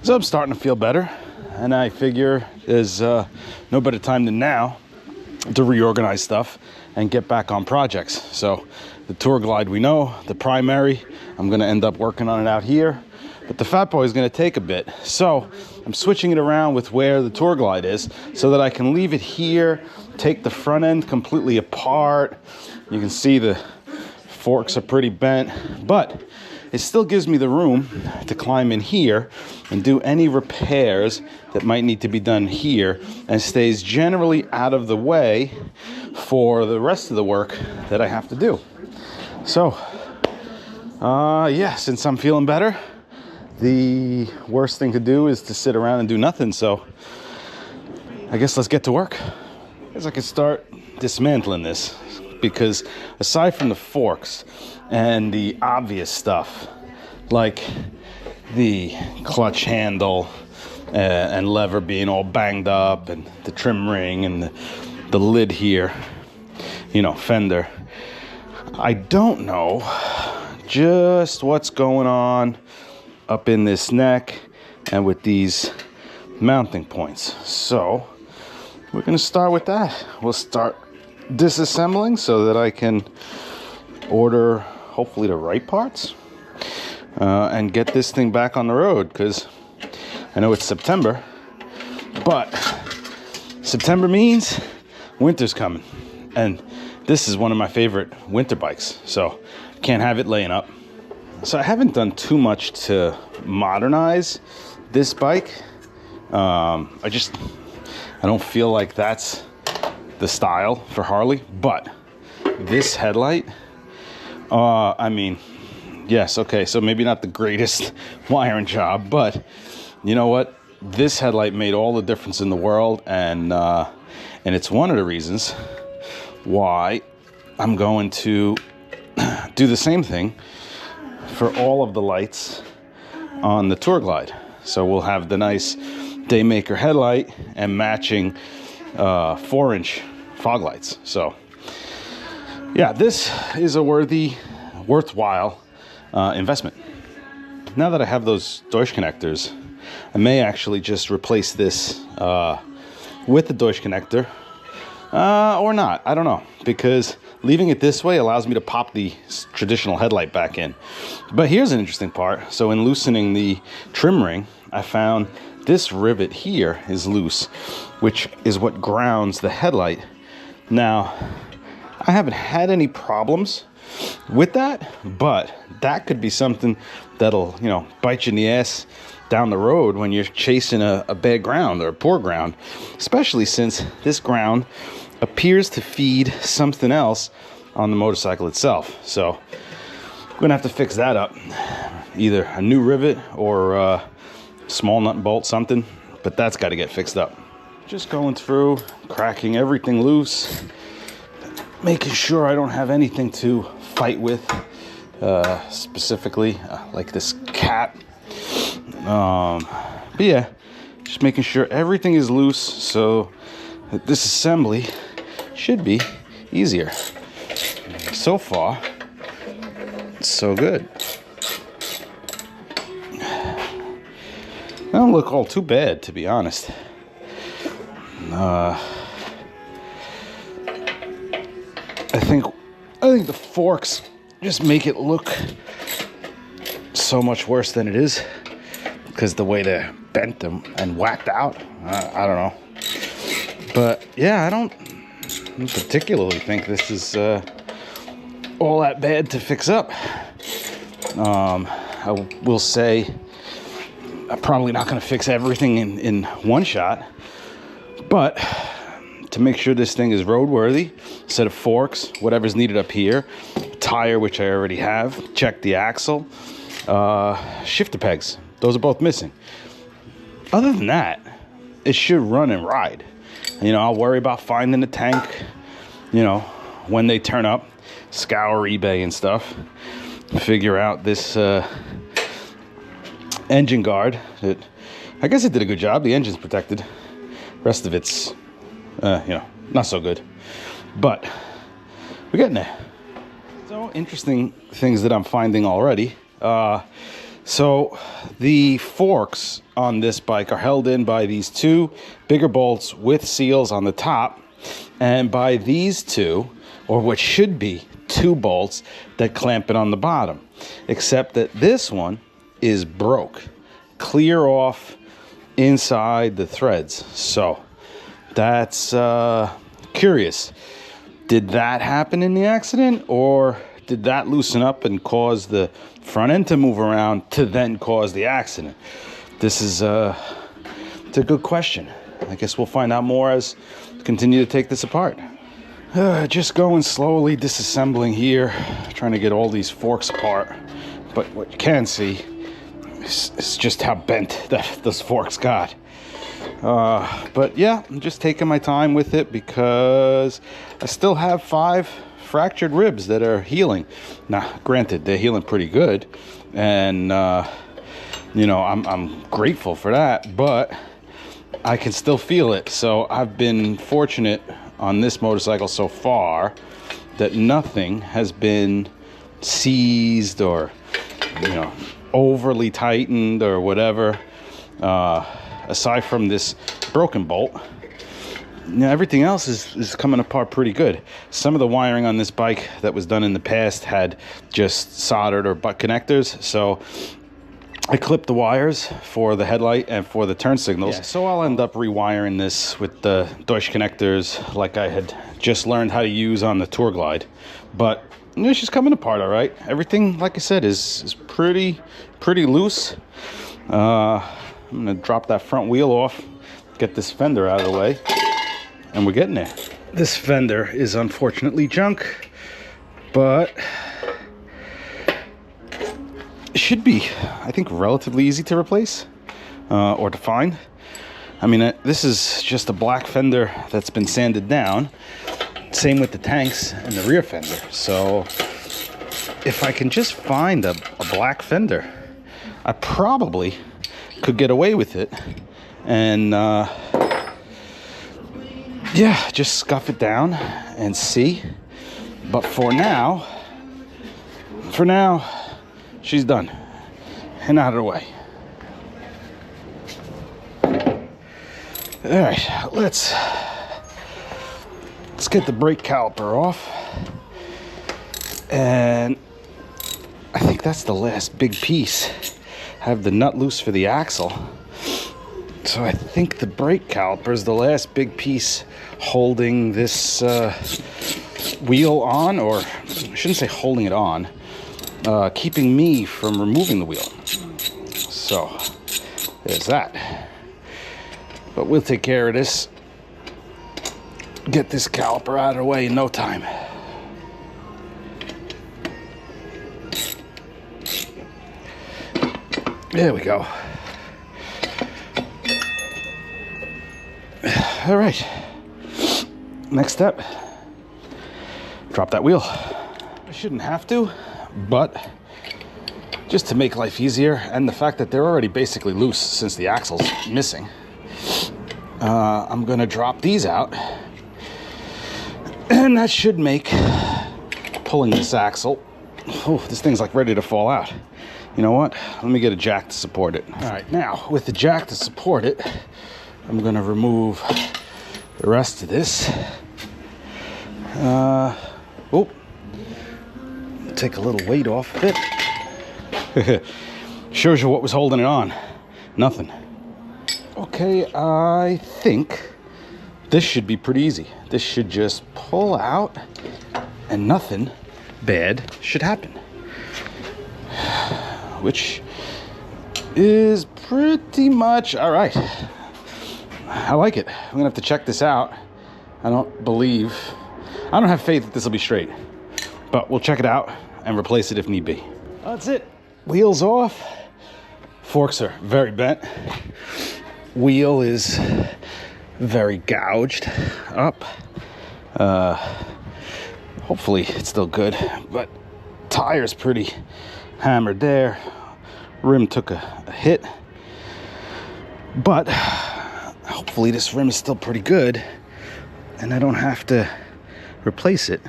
So I'm starting to feel better, and I figure there's no better time than now to reorganize stuff and get back on projects. So the Tour Glide, we know, the primary, I'm gonna end up working on it out here, but the FatBoy is gonna take a bit. So I'm switching it around with where the Tour Glide is so that I can leave it here, take the front end completely apart. You can see the forks are pretty bent, but it still gives me the room to climb in here and do any repairs that might need to be done here, and stays generally out of the way for the rest of the work that I have to do. So, yeah, since I'm feeling better, the worst thing to do is to sit around and do nothing. So I guess let's get to work. I guess I could start dismantling this, because aside from the forks and the obvious stuff like the clutch handle and lever being all banged up, and the trim ring and the lid here, you know, fender, I don't know just what's going on up in this neck and with these mounting points. So we're gonna start with that. We'll start disassembling so that I can order hopefully the right parts and get this thing back on the road, because I know it's September, but September means winter's coming, and this is one of my favorite winter bikes, so can't have it laying up. So I haven't done too much to modernize this bike. I don't feel like that's the style for Harley, but this headlight, I mean, yes, okay, so maybe not the greatest wiring job, but you know what? This headlight made all the difference in the world, and it's one of the reasons why I'm going to do the same thing for all of the lights on the Tour Glide. So we'll have the nice Daymaker headlight and matching 4-inch fog lights. So yeah, this is a worthwhile investment. Now that I have those Deutsch connectors, I may actually just replace this with the Deutsch connector or not. I don't know, because leaving it this way allows me to pop the traditional headlight back in. But here's an interesting part. So in loosening the trim ring, I found this rivet here is loose, which is what grounds the headlight. Now, I haven't had any problems with that, but that could be something that'll, you know, bite you in the ass down the road when you're chasing a bad ground or a poor ground, especially since this ground appears to feed something else on the motorcycle itself. So I'm gonna have to fix that up, either a new rivet or a small nut and bolt, something, but that's got to get fixed up. Just going through, cracking everything loose, making sure I don't have anything to fight with, specifically like this cap. But yeah, just making sure everything is loose so that this assembly should be easier. So far, so good. They don't look all too bad, to be honest. I think the forks just make it look so much worse than it is, because the way they're bent and whacked out. I don't know. But yeah, I don't particularly think this is all that bad to fix up. I will say I'm probably not going to fix everything in one shot, but to make sure this thing is roadworthy, set of forks, whatever's needed up here, tire, which I already have, check the axle, shifter pegs, those are both missing. Other than that, it should run and ride. You know, I'll worry about finding the tank, you know, when they turn up, scour eBay and stuff, figure out this engine guard. I guess it did a good job. The engine's protected. Rest of it's, you know, not so good. But we're getting there. So interesting things that I'm finding already. So the forks on this bike are held in by these two bigger bolts with seals on the top, and by these two, or what should be two bolts that clamp it on the bottom, except that this one is broke clear off inside the threads. So that's curious. Did that happen in the accident, or did that loosen up and cause the front end to move around to then cause the accident? This is it's a good question. I guess we'll find out more as we continue to take this apart. Just going slowly, disassembling here, trying to get all these forks apart. But what you can see is just how bent those forks got. But yeah, I'm just taking my time with it because I still have 5 fractured ribs that are healing. Now, granted, they're healing pretty good, and you know, I'm grateful for that, but I can still feel it. So I've been fortunate on this motorcycle so far that nothing has been seized or, you know, overly tightened or whatever, aside from this broken bolt. Now, everything else is coming apart pretty good. Some of the wiring on this bike that was done in the past had just soldered or butt connectors, so I clipped the wires for the headlight and for the turn signals. Yeah, so I'll end up rewiring this with the Deutsch connectors like I had just learned how to use on the Tour Glide. But it's just coming apart all right. Everything, like I said, is pretty loose. I'm gonna drop that front wheel off, get this fender out of the way, and we're getting there. This fender is unfortunately junk, but it should be, I think, relatively easy to replace or to find. I mean, this is just a black fender that's been sanded down. Same with the tanks and the rear fender. So if I can just find a black fender, I probably could get away with it and yeah, just scuff it down and see. But for now, she's done and out of the way. All right, let's get the brake caliper off. And I think that's the last big piece. I have the nut loose for the axle. So I think the brake caliper is the last big piece holding this wheel on, or I shouldn't say holding it on, keeping me from removing the wheel. So there's that. But we'll take care of this. Get this caliper out of the way in no time. There we go. All right. Next step. Drop that wheel. I shouldn't have to, but just to make life easier, and the fact that they're already basically loose since the axle's missing, I'm gonna drop these out, and that should make pulling this axle, oh, this thing's like ready to fall out. You know what? Let me get a jack to support it. All right, now with the jack to support it, I'm gonna remove the rest of this. Oh, take a little weight off of it. Shows you what was holding it on. Nothing. Okay, I think this should be pretty easy. This should just pull out and nothing bad should happen. Which is pretty much all right. I like it. I'm gonna have to check this out. I don't have faith that this will be straight, but we'll check it out and replace it if need be. That's it. Wheels off. Forks are very bent. Wheel is very gouged up. Hopefully it's still good, but tire's pretty hammered there. Rim took a hit, but hopefully this rim is still pretty good and I don't have to replace it.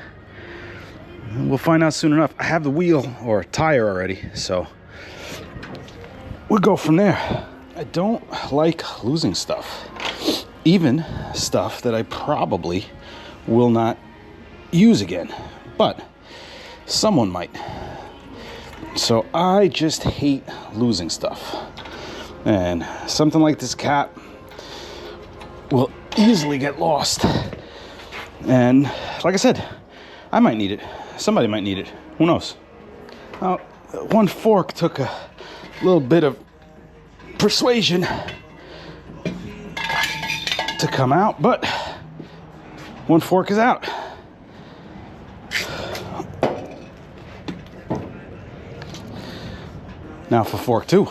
We'll find out soon enough. I have the wheel or tire already, so we'll go from there. I don't like losing stuff, even stuff that I probably will not use again, but someone might. So I just hate losing stuff. And something like this cap will easily get lost. And like I said, I might need it. Somebody might need it. Who knows? One fork took a little bit of persuasion to come out, but one fork is out. Now for fork 2.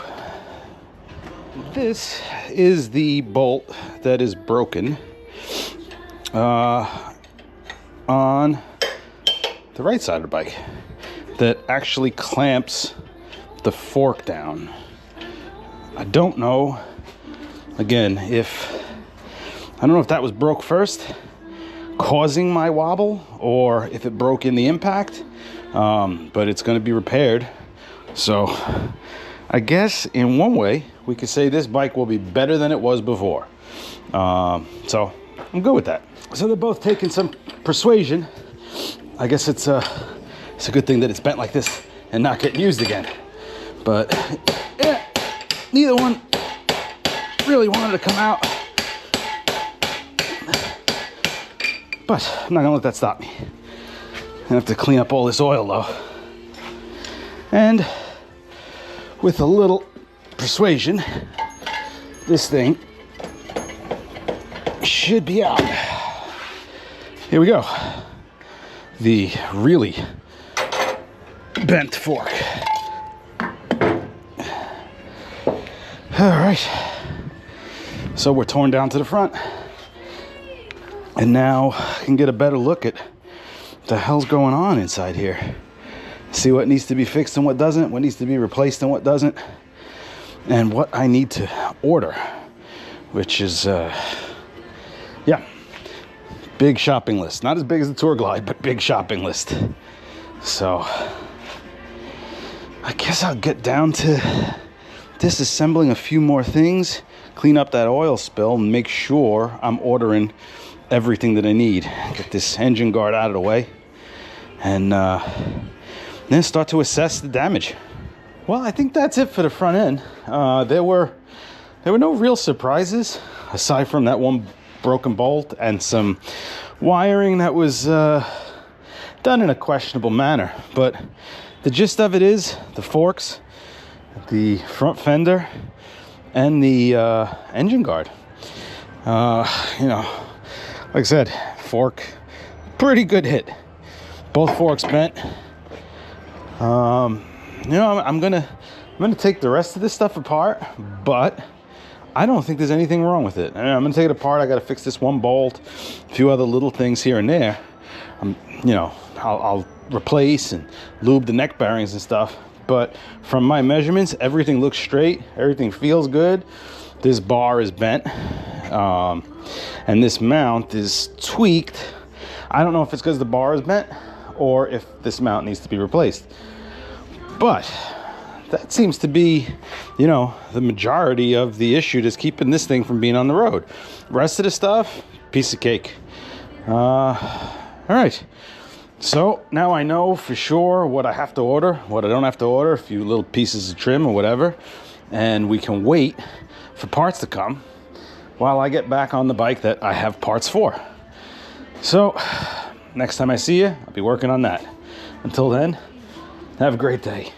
This is the bolt that is broken on the right side of the bike that actually clamps the fork down. I don't know, again, I don't know if that was broke first, causing my wobble, or if it broke in the impact, but it's going to be repaired. So I guess in one way we could say this bike will be better than it was before. So I'm good with that. So they're both taking some persuasion. I guess it's a good thing that it's bent like this and not getting used again. But yeah, neither one really wanted to come out. But I'm not gonna let that stop me. I have to clean up all this oil though. And with a little persuasion, this thing should be out. Here we go. The really bent fork. All right. So we're torn down to the front. And now I can get a better look at what the hell's going on inside here. See what needs to be fixed and what doesn't, what needs to be replaced and what doesn't, and what I need to order, which is, yeah, big shopping list. Not as big as the Tour Glide, but big shopping list. So I guess I'll get down to disassembling a few more things, clean up that oil spill, and make sure I'm ordering everything that I need. Get this engine guard out of the way, and then start to assess the damage. Well, I think that's it for the front end. There were no real surprises aside from that one broken bolt and some wiring that was done in a questionable manner. But the gist of it is the forks, the front fender, and the engine guard. You know, like I said, fork, pretty good hit. Both forks bent. You know, I'm gonna take the rest of this stuff apart, but I don't think there's anything wrong with it. I'm gonna take it apart. I gotta fix this one bolt, a few other little things here and there. You know, I'll replace and lube the neck bearings and stuff. But from my measurements, everything looks straight. Everything feels good. This bar is bent, and this mount is tweaked. I don't know if it's because the bar is bent or if this mount needs to be replaced. But that seems to be, you know, the majority of the issue that's keeping this thing from being on the road. Rest of the stuff, piece of cake. All right. So now I know for sure what I have to order, what I don't have to order, a few little pieces of trim or whatever, and we can wait for parts to come while I get back on the bike that I have parts for. So next time I see you, I'll be working on that. Until then, have a great day.